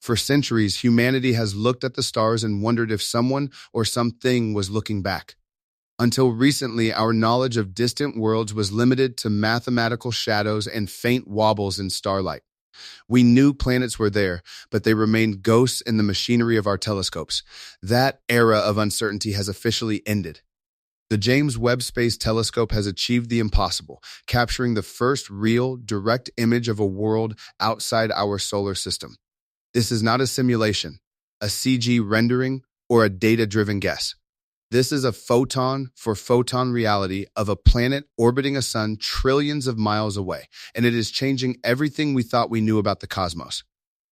For centuries, humanity has looked at the stars and wondered if someone or something was looking back. Until recently, our knowledge of distant worlds was limited to mathematical shadows and faint wobbles in starlight. We knew planets were there, but they remained ghosts in the machinery of our telescopes. That era of uncertainty has officially ended. The James Webb Space Telescope has achieved the impossible, capturing the first real, direct image of a world outside our solar system. This is not a simulation, a CG rendering, or a data-driven guess. This is a photon-for-photon reality of a planet orbiting a sun trillions of miles away, and it is changing everything we thought we knew about the cosmos.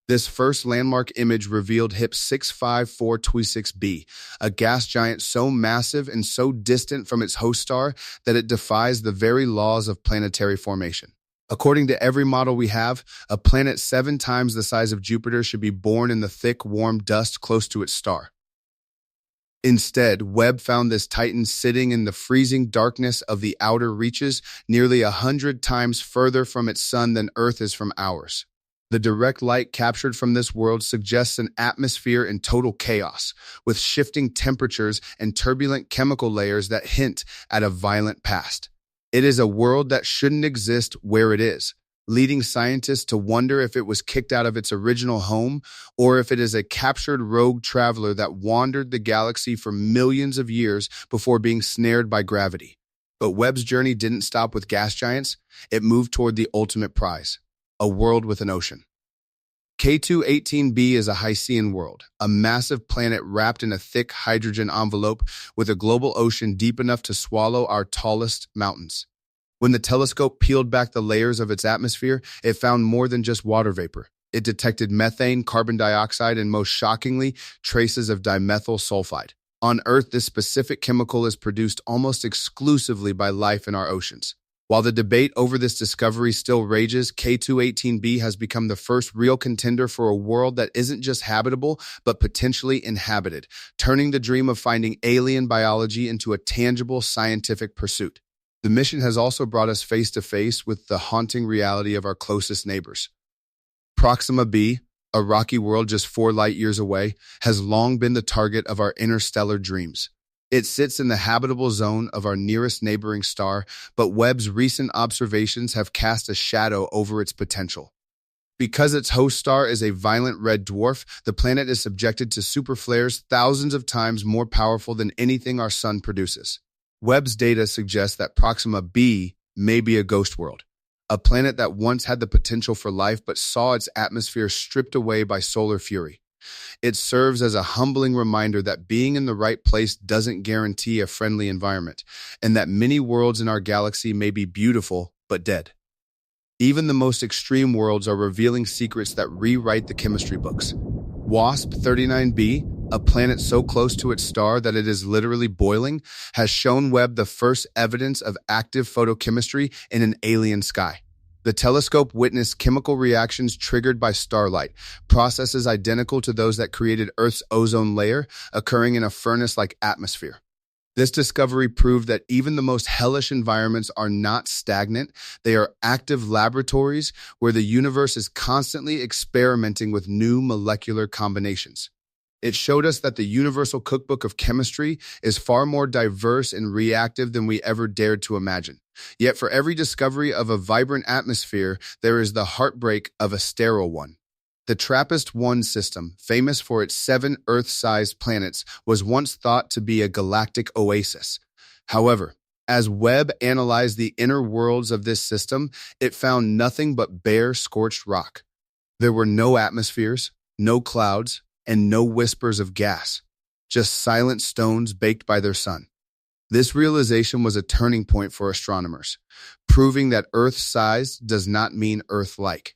This first landmark image revealed HIP 65426b, a gas giant so massive and so distant from its host star that it defies the very laws of planetary formation. According to every model we have, a planet 7 times the size of Jupiter should be born in the thick, warm dust close to its star. Instead, Webb found this titan sitting in the freezing darkness of the outer reaches, nearly 100 times further from its sun than Earth is from ours. The direct light captured from this world suggests an atmosphere in total chaos, with shifting temperatures and turbulent chemical layers that hint at a violent past. It is a world that shouldn't exist where it is, leading scientists to wonder if it was kicked out of its original home or if it is a captured rogue traveler that wandered the galaxy for millions of years before being snared by gravity. But Webb's journey didn't stop with gas giants. It moved toward the ultimate prize, a world with an ocean. K2-18b is a Hycean world, a massive planet wrapped in a thick hydrogen envelope with a global ocean deep enough to swallow our tallest mountains. When the telescope peeled back the layers of its atmosphere, it found more than just water vapor. It detected methane, carbon dioxide, and most shockingly, traces of dimethyl sulfide. On Earth, this specific chemical is produced almost exclusively by life in our oceans. While the debate over this discovery still rages, K2-18b has become the first real contender for a world that isn't just habitable, but potentially inhabited, turning the dream of finding alien biology into a tangible scientific pursuit. The mission has also brought us face to face with the haunting reality of our closest neighbors. Proxima b, a rocky world just 4 light years away, has long been the target of our interstellar dreams. It sits in the habitable zone of our nearest neighboring star, but Webb's recent observations have cast a shadow over its potential. Because its host star is a violent red dwarf, the planet is subjected to superflares thousands of times more powerful than anything our sun produces. Webb's data suggests that Proxima b may be a ghost world, a planet that once had the potential for life but saw its atmosphere stripped away by solar fury. It serves as a humbling reminder that being in the right place doesn't guarantee a friendly environment, and that many worlds in our galaxy may be beautiful but dead. Even the most extreme worlds are revealing secrets that rewrite the chemistry books. WASP-39b, a planet so close to its star that it is literally boiling, has shown Webb the first evidence of active photochemistry in an alien sky. The telescope witnessed chemical reactions triggered by starlight, processes identical to those that created Earth's ozone layer, occurring in a furnace-like atmosphere. This discovery proved that even the most hellish environments are not stagnant. They are active laboratories where the universe is constantly experimenting with new molecular combinations. It showed us that the universal cookbook of chemistry is far more diverse and reactive than we ever dared to imagine. Yet for every discovery of a vibrant atmosphere, there is the heartbreak of a sterile one. The TRAPPIST-1 system, famous for its 7 Earth-sized planets, was once thought to be a galactic oasis. However, as Webb analyzed the inner worlds of this system, it found nothing but bare, scorched rock. There were no atmospheres, no clouds, and no whispers of gas, just silent stones baked by their sun. This realization was a turning point for astronomers, proving that Earth-sized does not mean Earth-like.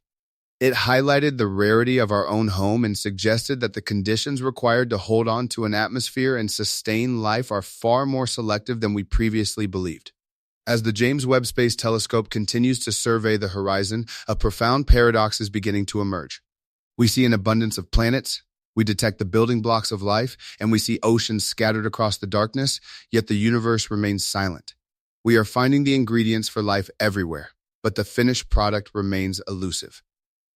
It highlighted the rarity of our own home and suggested that the conditions required to hold on to an atmosphere and sustain life are far more selective than we previously believed. As the James Webb Space Telescope continues to survey the horizon, a profound paradox is beginning to emerge. We see an abundance of planets, we detect the building blocks of life, and we see oceans scattered across the darkness, yet the universe remains silent. We are finding the ingredients for life everywhere, but the finished product remains elusive.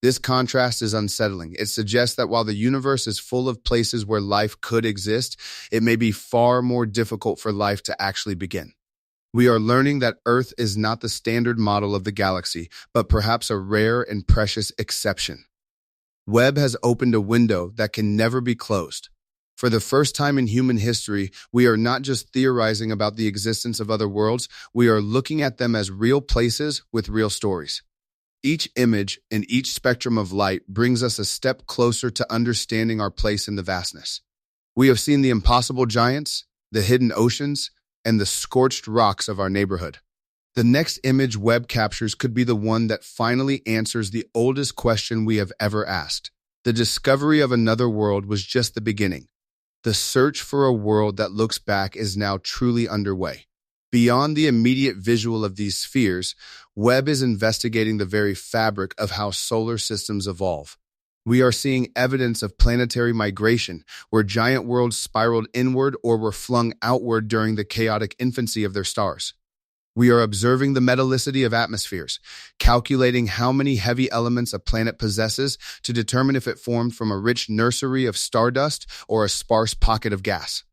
This contrast is unsettling. It suggests that while the universe is full of places where life could exist, it may be far more difficult for life to actually begin. We are learning that Earth is not the standard model of the galaxy, but perhaps a rare and precious exception. Webb has opened a window that can never be closed. For the first time in human history, we are not just theorizing about the existence of other worlds, we are looking at them as real places with real stories. Each image and each spectrum of light brings us a step closer to understanding our place in the vastness. We have seen the impossible giants, the hidden oceans, and the scorched rocks of our neighborhood. The next image Webb captures could be the one that finally answers the oldest question we have ever asked. The discovery of another world was just the beginning. The search for a world that looks back is now truly underway. Beyond the immediate visual of these spheres, Webb is investigating the very fabric of how solar systems evolve. We are seeing evidence of planetary migration, where giant worlds spiraled inward or were flung outward during the chaotic infancy of their stars. We are observing the metallicity of atmospheres, calculating how many heavy elements a planet possesses to determine if it formed from a rich nursery of stardust or a sparse pocket of gas.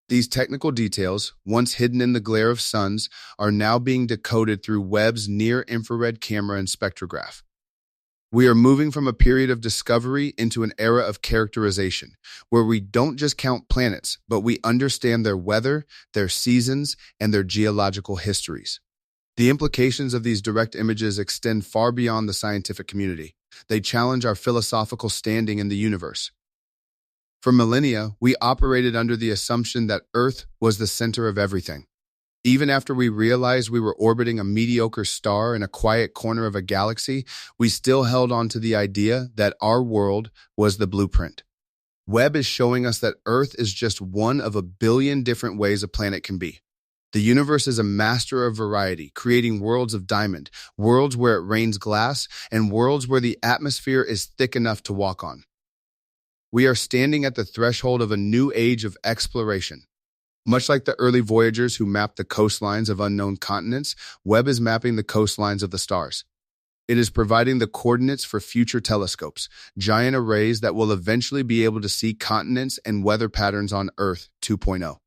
These technical details, once hidden in the glare of suns, are now being decoded through Webb's near-infrared camera and spectrograph. We are moving from a period of discovery into an era of characterization, where we don't just count planets, but we understand their weather, their seasons, and their geological histories. The implications of these direct images extend far beyond the scientific community. They challenge our philosophical standing in the universe. For millennia, we operated under the assumption that Earth was the center of everything. Even after we realized we were orbiting a mediocre star in a quiet corner of a galaxy, we still held on to the idea that our world was the blueprint. Webb is showing us that Earth is just one of a billion different ways a planet can be. The universe is a master of variety, creating worlds of diamond, worlds where it rains glass, and worlds where the atmosphere is thick enough to walk on. We are standing at the threshold of a new age of exploration. Much like the early Voyagers who mapped the coastlines of unknown continents, Webb is mapping the coastlines of the stars. It is providing the coordinates for future telescopes, giant arrays that will eventually be able to see continents and weather patterns on Earth 2.0.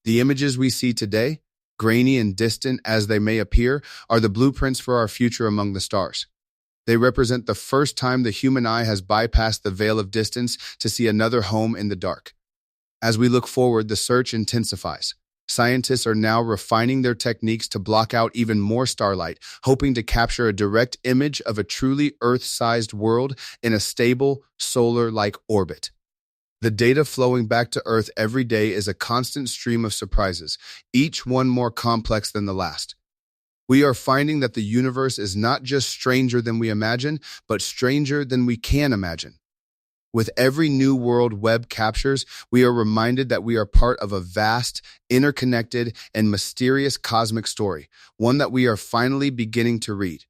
The images we see today, grainy and distant as they may appear, are the blueprints for our future among the stars. They represent the first time the human eye has bypassed the veil of distance to see another home in the dark. As we look forward, the search intensifies. Scientists are now refining their techniques to block out even more starlight, hoping to capture a direct image of a truly Earth-sized world in a stable, solar-like orbit. The data flowing back to Earth every day is a constant stream of surprises, each one more complex than the last. We are finding that the universe is not just stranger than we imagine, but stranger than we can imagine. With every new world Webb captures, we are reminded that we are part of a vast, interconnected, and mysterious cosmic story, one that we are finally beginning to read.